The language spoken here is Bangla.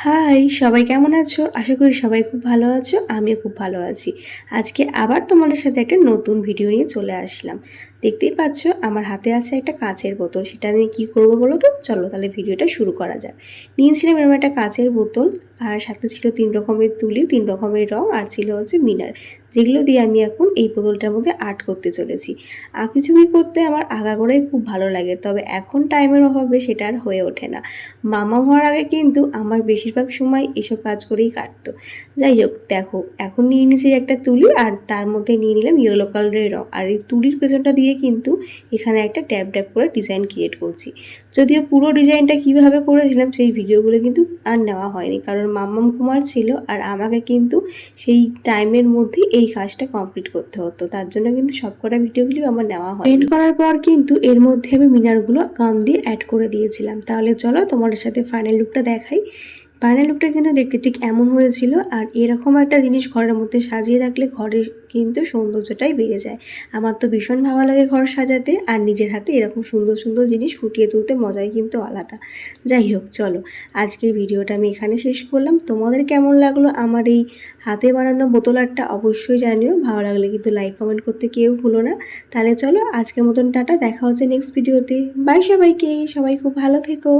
হাই! সবাই কেমন আছো? আশা করি সবাই খুব ভালো আছো। আমিও খুব ভালো আছি। আজকে আবার তোমাদের সাথে একটা নতুন ভিডিও নিয়ে চলে আসলাম। দেখতেই পাচ্ছ আমার হাতে আছে একটা কাঁচের বোতল। সেটা নিয়ে কী করব বলো তো? চলো তাহলে ভিডিওটা শুরু করা যাক। নিয়েছিলাম এরকম একটা কাঁচের বোতল আর সাথে ছিল ৩ রকমের তুলি, ৩ রকমের রং আর ছিল হচ্ছে মিনার। যেগুলো দিয়ে আমি এখন এই বোতলটার মধ্যে আর্ট করতে চলেছি। আঁকিঝুঁকি করতে আমার আগাগোড়াই খুব ভালো লাগে। তবে এখন টাইমের অভাবে সেটা আর হয়ে ওঠে না। মামা হওয়ার আগে কিন্তু আমার বেশিরভাগ সময় এসব কাজ করেই কাটতো। যাই হোক দেখো এখন নিয়ে নিয়েছি একটা তুলি আর তার মধ্যে নিয়ে নিলাম ইয়েলো কালারের রং। আর এই তুলির পেছনটা দিয়ে কিন্তু এখানে একটা ট্যাপ ট্যাপ করে ডিজাইন ক্রিয়েট করছি। যদিও পুরো ডিজাইনটা কীভাবে করেছিলাম সেই ভিডিওগুলো কিন্তু আর নেওয়া হয়নি, কারণ মাম্মাম কুমার ছিল আর আমাকে কিন্তু সেই টাইমের মধ্যেই এই কাজটা কমপ্লিট করতে হতো। তার জন্য কিন্তু সবকটা ভিডিওগুলো আমার নেওয়া হয়। পেন্ট করার পর কিন্তু এর মধ্যে আমি মিনারগুলো গাম দিয়ে অ্যাড করে দিয়েছিলাম। তাহলে চলো তোমাদের সাথে ফাইনাল লুকটা দেখাই। ফাইনাল লুকটা কিন্তু দেখতে ঠিক এমন হয়েছিল। আর এরকম একটা জিনিস ঘরের মধ্যে সাজিয়ে রাখলে ঘরের কিন্তু সৌন্দর্যটাই বেড়ে যায়। আমার তো ভীষণ ভালো লাগে ঘর সাজাতে, আর নিজের হাতে এরকম সুন্দর সুন্দর জিনিস ফুটিয়ে তুলতে মজাই কিন্তু আলাদা। যাই হোক চলো আজকের ভিডিওটা আমি এখানে শেষ করলাম। তোমাদের কেমন লাগলো আমার এই হাতে বানানো বোতল আর্টটা অবশ্যই জানিও। ভালো লাগলে কিন্তু লাইক কমেন্ট করতে কেউ ভুলো না। তাহলে চলো আজকের মতন টাটা, দেখা হচ্ছে নেক্সট ভিডিওতে। বাই সবাইকে, সবাই খুব ভালো থেকো।